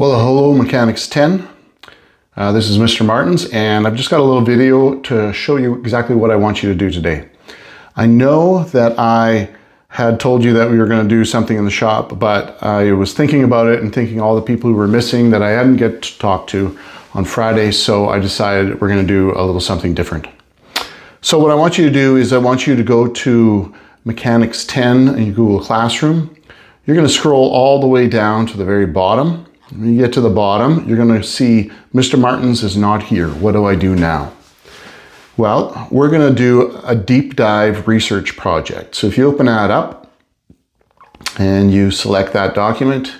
Well, hello Mechanics 10. This is Mr. Martins, and I've just got a little video to show you exactly what I want you to do today. I know that I had told you that we were going to do something in the shop, but I was thinking about it and thinking all the people who were missing that I hadn't get to talk to on Friday, so I decided we're going to do a little something different. So what I want you to do is I want you to go to Mechanics 10 in your Google Classroom. You're going to scroll all the way down to the very bottom. When you get to the bottom, you're going to see Mr. Martins is not here. What do I do now? Well, we're going to do a deep dive research project. So if you open that up and you select that document,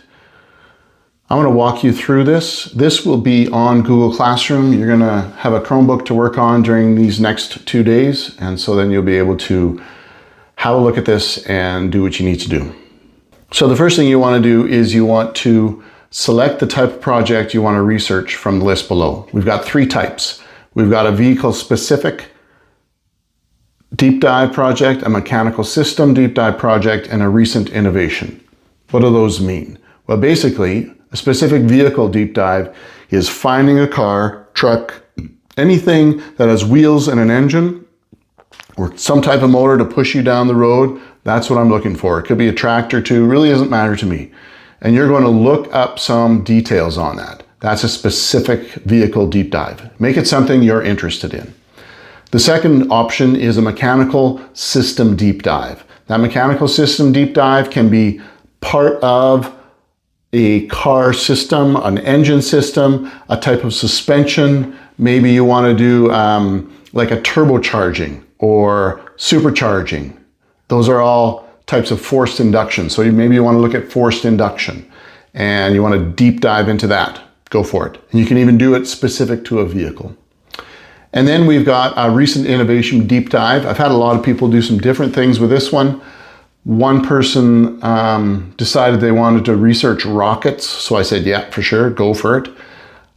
I'm going to walk you through this. This will be on Google Classroom. You're going to have a Chromebook to work on during these next 2 days. And so then you'll be able to have a look at this and do what you need to do. So the first thing you want to do is you want to select the type of project you want to research from the list below. We've got 3 types. We've got a vehicle-specific deep dive project, a mechanical system deep dive project, and a recent innovation. What do those mean? Well, basically, a specific vehicle deep dive is finding a car, truck, anything that has wheels and an engine, or some type of motor to push you down the road. That's what I'm looking for. It could be a tractor too, really doesn't matter to me. And you're going to look up some details on that. That's a specific vehicle deep dive. Make it something you're interested in. The second option is a mechanical system deep dive. That mechanical system deep dive can be part of a car system, an engine system, a type of suspension. Maybe you want to do like a turbocharging or supercharging. Those are all types of forced induction. So maybe you want to look at forced induction and you want to deep dive into that. Go for it. And you can even do it specific to a vehicle. And then we've got a recent innovation deep dive. I've had a lot of people do some different things with this one. One person decided they wanted to research rockets. So I said, yeah, for sure, go for it.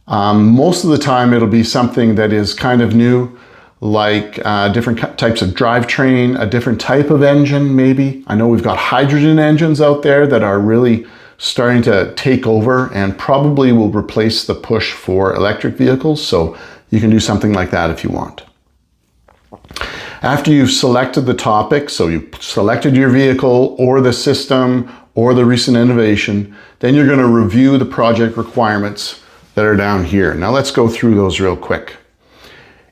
Most of the time it'll be something that is kind of new, like different types of drivetrain, a different type of engine maybe. I know we've got hydrogen engines out there that are really starting to take over and probably will replace the push for electric vehicles. So you can do something like that if you want. After you've selected the topic, so you've selected your vehicle or the system or the recent innovation, then you're going to review the project requirements that are down here. Now let's go through those real quick.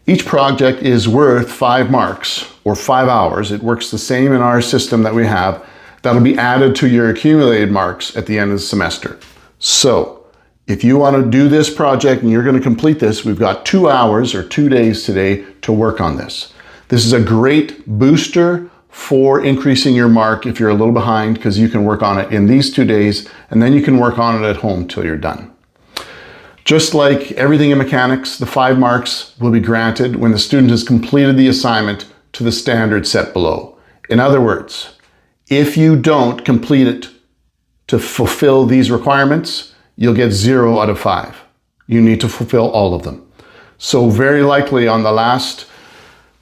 Each project is worth 5 marks or 5 hours. It works the same in our system that we have. That'll be added to your accumulated marks at the end of the semester. So if you want to do this project and you're going to complete this, we've got 2 hours or 2 days today to work on this. This is a great booster for increasing your mark if you're a little behind, because you can work on it in these 2 days and then you can work on it at home till you're done. Just like everything in mechanics, the 5 marks will be granted when the student has completed the assignment to the standard set below. In other words, if you don't complete it to fulfill these requirements, you'll get 0 out of 5. You need to fulfill all of them. So very likely on the last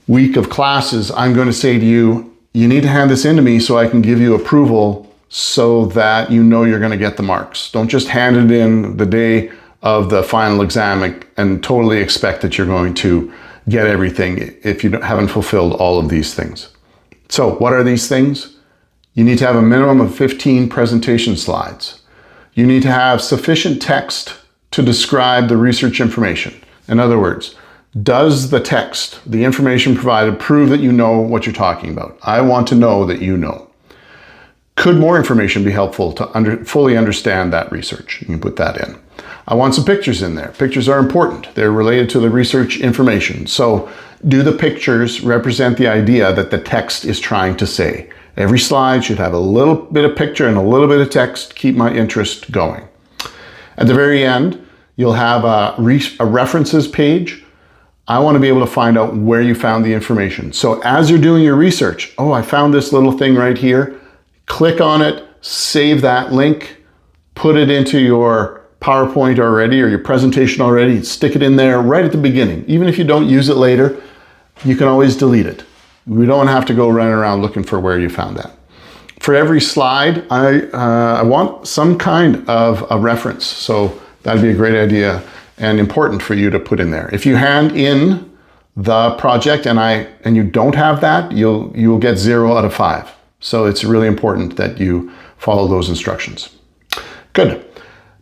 week of classes, I'm going to say to you, you need to hand this in to me so I can give you approval so that you know you're going to get the marks. Don't just hand it in the day of the final exam and totally expect that you're going to get everything if you haven't fulfilled all of these things. So what are these things? You need to have a minimum of 15 presentation slides. You need to have sufficient text to describe the research information. In other words, does the text, the information provided, prove that you know what you're talking about? I want to know that you know. Could more information be helpful to fully understand that research? You can put that in. I want some pictures in there. Pictures are important. They're related to the research information. So do the pictures represent the idea that the text is trying to say? Every slide should have a little bit of picture and a little bit of text. Keep my interest going. At the very end, you'll have a references page. I want to be able to find out where you found the information. So as you're doing your research, oh, I found this little thing right here. Click on it, save that link, put it into your PowerPoint already or your presentation already, stick it in there right at the beginning. Even if you don't use it later, you can always delete it. We don't have to go running around looking for where you found that. For every slide, I want some kind of a reference. So that'd be a great idea and important for you to put in there. If you hand in the project and you don't have that, you'll get 0 out of 5. So it's really important that you follow those instructions. Good.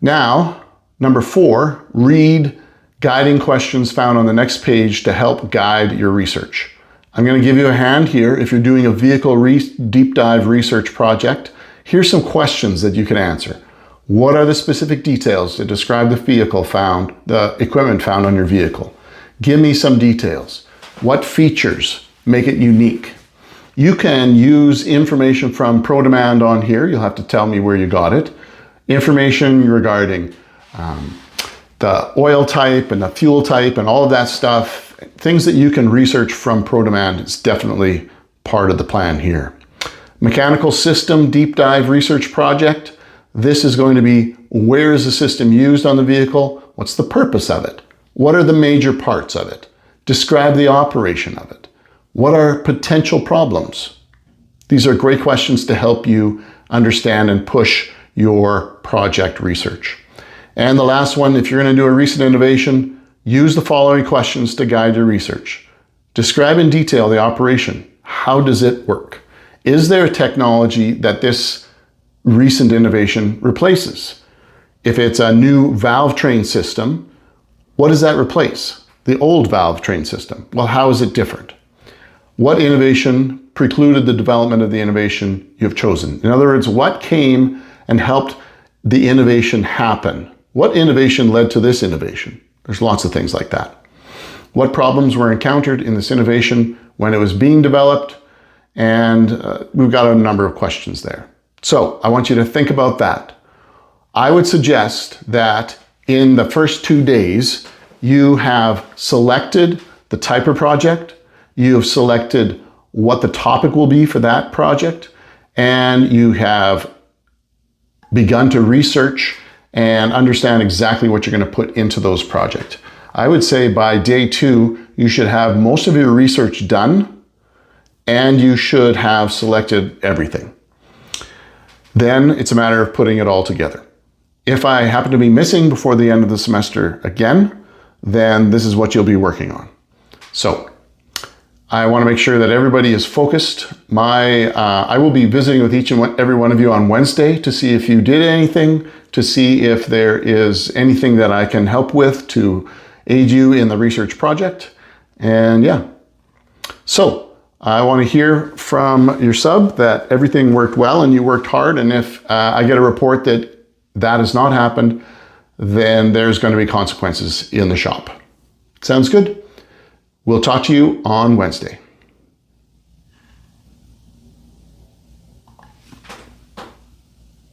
Now, number 4, read guiding questions found on the next page to help guide your research. I'm going to give you a hand here. If you're doing a vehicle deep dive research project, here's some questions that you can answer. What are the specific details that describe the equipment found on your vehicle? Give me some details. What features make it unique? You can use information from ProDemand on here. You'll have to tell me where you got it. Information regarding the oil type and the fuel type and all of that stuff. Things that you can research from ProDemand is definitely part of the plan here. Mechanical system deep dive research project. This is going to be, where is the system used on the vehicle? What's the purpose of it? What are the major parts of it? Describe the operation of it. What are potential problems? These are great questions to help you understand and push your project research. And the last one, if you're going to do a recent innovation, use the following questions to guide your research. Describe in detail the operation. How does it work? Is there a technology that this recent innovation replaces? If it's a new valve train system, what does that replace? The old valve train system. Well, how is it different? What innovation precluded the development of the innovation you've chosen? In other words, what came and helped the innovation happen? What innovation led to this innovation? There's lots of things like that. What problems were encountered in this innovation when it was being developed? And we've got a number of questions there. So I want you to think about that. I would suggest that in the first 2 days, you have selected the type of project, you have selected what the topic will be for that project, and you have begun to research and understand exactly what you're going to put into those projects. I would say by day 2, you should have most of your research done, and you should have selected everything. Then it's a matter of putting it all together. If I happen to be missing before the end of the semester again, then this is what you'll be working on. So I want to make sure that everybody is focused. I will be visiting with each and every one of you on Wednesday to see if you did anything, to see if there is anything that I can help with to aid you in the research project. And yeah, so I want to hear from your sub that everything worked well and you worked hard. And if I get a report that that has not happened, then there's going to be consequences in the shop. Sounds good? We'll talk to you on Wednesday.